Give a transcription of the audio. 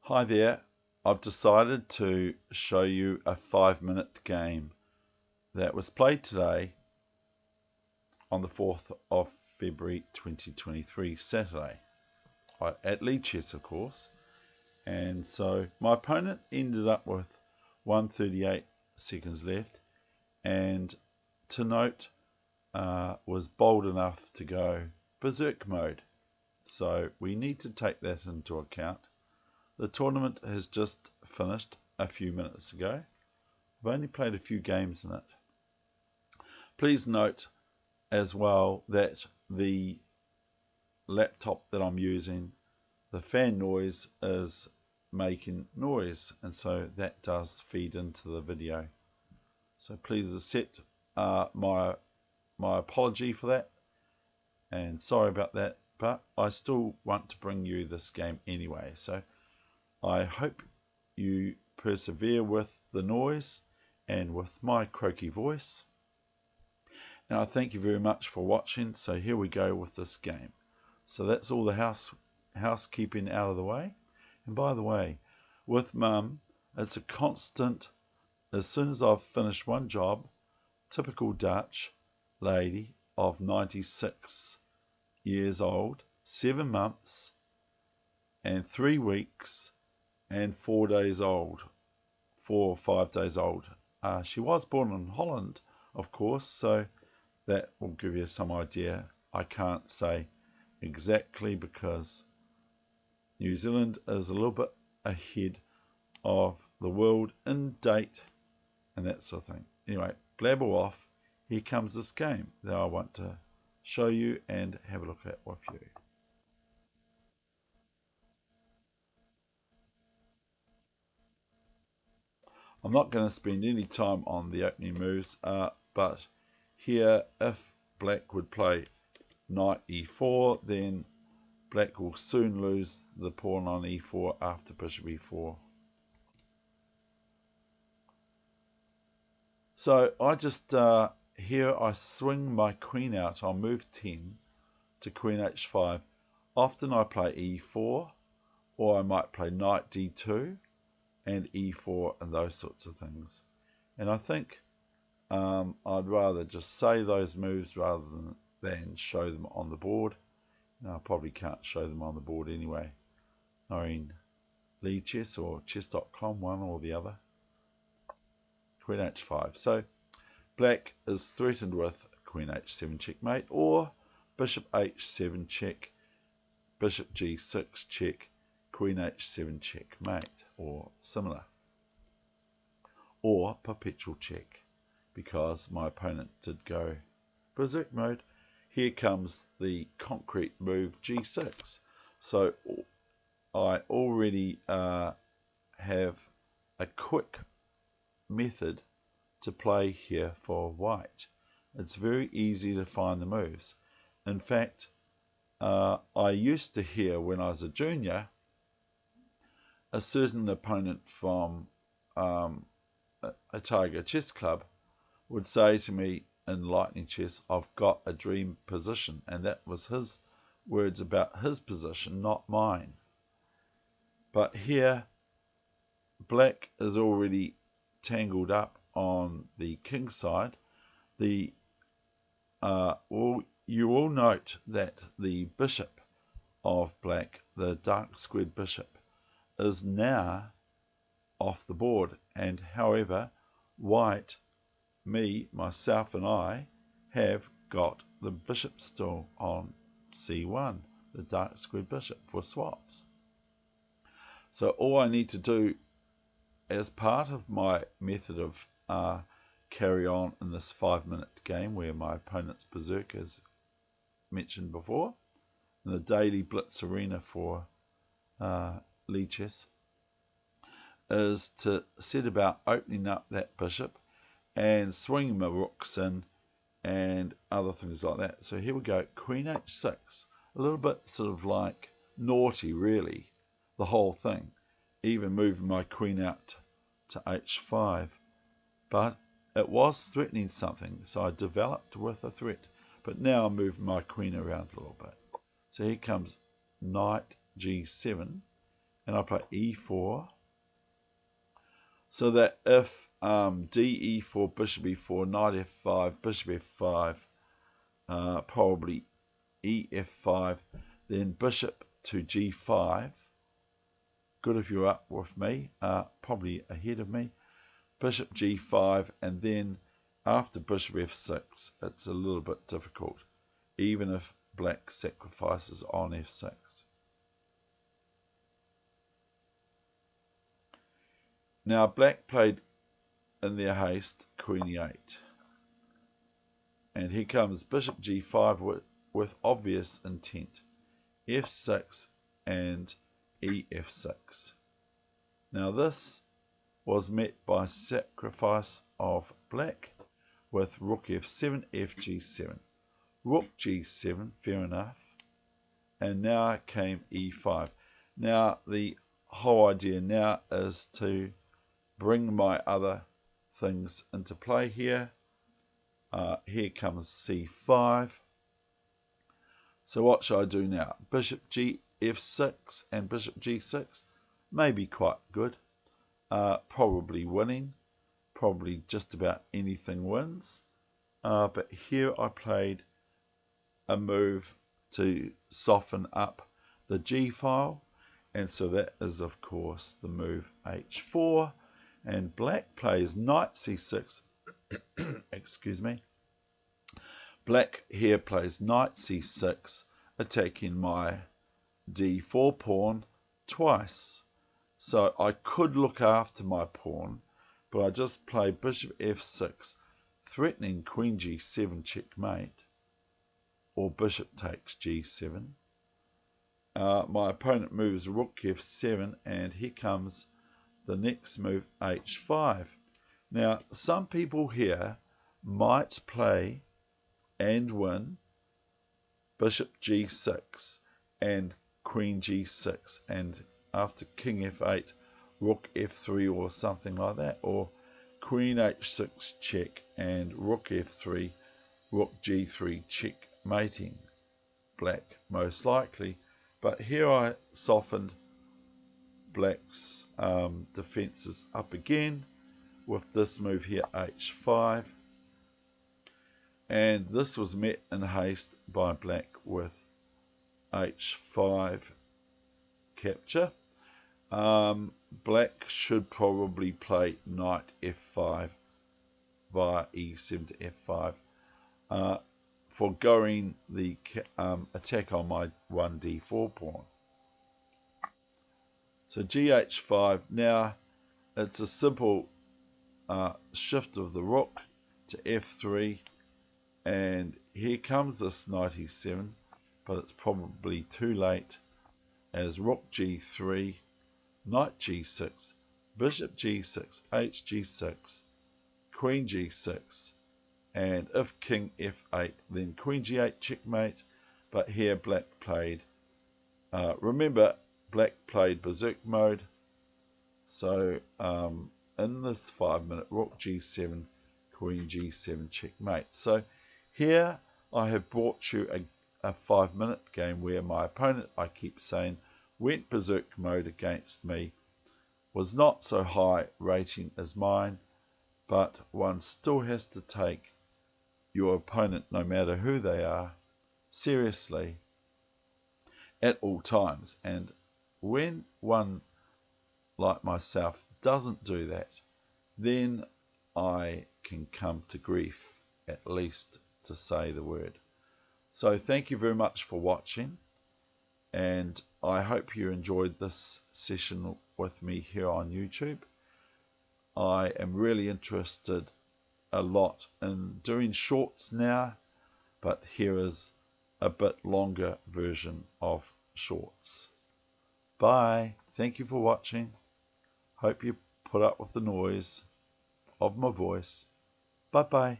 Hi there, I've decided to show you a 5-minute game that was played today on the 4th of February 2023, Saturday, at Lichess of course. And so my opponent ended up with 138 seconds left, and to note, was bold enough to go berserk mode. So we need to take that into account. The tournament has just finished a few minutes ago. I've only played a few games in it. Please note as well that the laptop that I'm using, the fan noise is making noise, and so that does feed into the video. So please accept my apology for that, and sorry about that, but I still want to bring you this game anyway. So I hope you persevere with the noise and with my croaky voice. And I thank you very much for watching. So here we go with this game. So that's all the housekeeping out of the way. And by the way, with Mum, it's a constant. As soon as I've finished one job, typical Dutch lady of 96 years old, 7 months and 3 weeks and 4 days old, 4 or 5 days old. She was born in Holland, of course, so that will give you some idea. I can't say exactly because New Zealand is a little bit ahead of the world in date and that sort of thing. Anyway, blabber off. Here comes this game that I want to show you and have a look at with you. I'm not going to spend any time on the opening moves, but here, if black would play knight e4, then black will soon lose the pawn on e4 after bishop e4. So I just, here I swing my queen out on move 10 to queen h5. Often I play e4, or I might play knight d2 and e4 and those sorts of things. And I think I'd rather just say those moves rather than show them on the board. Now, I probably can't show them on the board anyway. Knowing Lichess or chess.com, one or the other. Queen h5. So black is threatened with queen h7 checkmate, or bishop h7 check, bishop g6 check, queen h7 checkmate, or similar, or perpetual check, because my opponent did go berserk mode. Here comes the concrete move g6. So I already have a quick method to play here for white. It's very easy to find the moves. In fact, I used to hear when I was a junior, a certain opponent from a Tiger Chess Club would say to me in Lightning Chess, I've got a dream position, and that was his words about his position, not mine. But here, black is already tangled up on the king side. You will note that the bishop of black, the dark squared bishop, is now off the board, and however, white, myself and I have got the bishop still on c1, the dark squared bishop, for swaps. So all I need to do as part of my method of carry on in this 5-minute game where my opponent's berserk, as mentioned before, in the daily blitz arena for Lichess, is to set about opening up that bishop and swinging my rooks in and other things like that. So here we go, queen h6, a little bit sort of like naughty really, the whole thing, even moving my queen out to h5, but it was threatening something, so I developed with a threat. But now I'm moving my queen around a little bit. So here comes knight g7, and I play e4, so that if d e4, bishop e4, knight f5, bishop f5, probably e f5, then bishop to g5. Good if you're up with me, probably ahead of me. Bishop g5, and then after bishop f6, it's a little bit difficult, even if black sacrifices on f6. Now black played in their haste queen e8. And here comes bishop g5 with obvious intent. f6 and ef6. Now this was met by sacrifice of black with rook f7, fg7. Rook g7, fair enough. And now came e5. Now the whole idea now is to bring my other things into play here. Here comes c5. So what should I do now? Bishop f6 and bishop g6 may be quite good. Probably winning. Probably just about anything wins. But here I played a move to soften up the g file. And so that is, of course, the move h4. And black plays knight c6. Excuse me. Black here plays knight c6, attacking my d4 pawn twice. So I could look after my pawn, but I just play bishop f6, threatening queen g7 checkmate, or bishop takes g7. My opponent moves rook f7, and here comes the next move h5. Now, some people here might play and win bishop g6 and queen g6, and after king f8, rook f3 or something like that, or queen h6 check and rook f3, rook g3 checkmating black most likely. But here I softened black's defenses up again with this move here h5, and this was met in haste by black with h5 capture. Black should probably play knight f5 via e7 to f5, foregoing the attack on my 1d4 pawn. So gh5, now it's a simple shift of the rook to f3, and here comes this knight e7, but it's probably too late, as rook g3, knight g6, bishop g6, hg6, queen g6, and if king f8, then queen g8 checkmate. But here black played, remember, black played berserk mode, so in this 5-minute, rook g7, queen g7 checkmate. So here I have brought you a 5-minute game where my opponent, I keep saying, went berserk mode against me. Was not so high rating as mine, but one still has to take your opponent, no matter who they are, seriously at all times. And when one like myself doesn't do that, then I can come to grief, at least to say the word. So thank you very much for watching, and I hope you enjoyed this session with me here on YouTube. I am really interested a lot in doing shorts now, but here is a bit longer version of shorts. Bye. Thank you for watching. Hope you put up with the noise of my voice. Bye bye.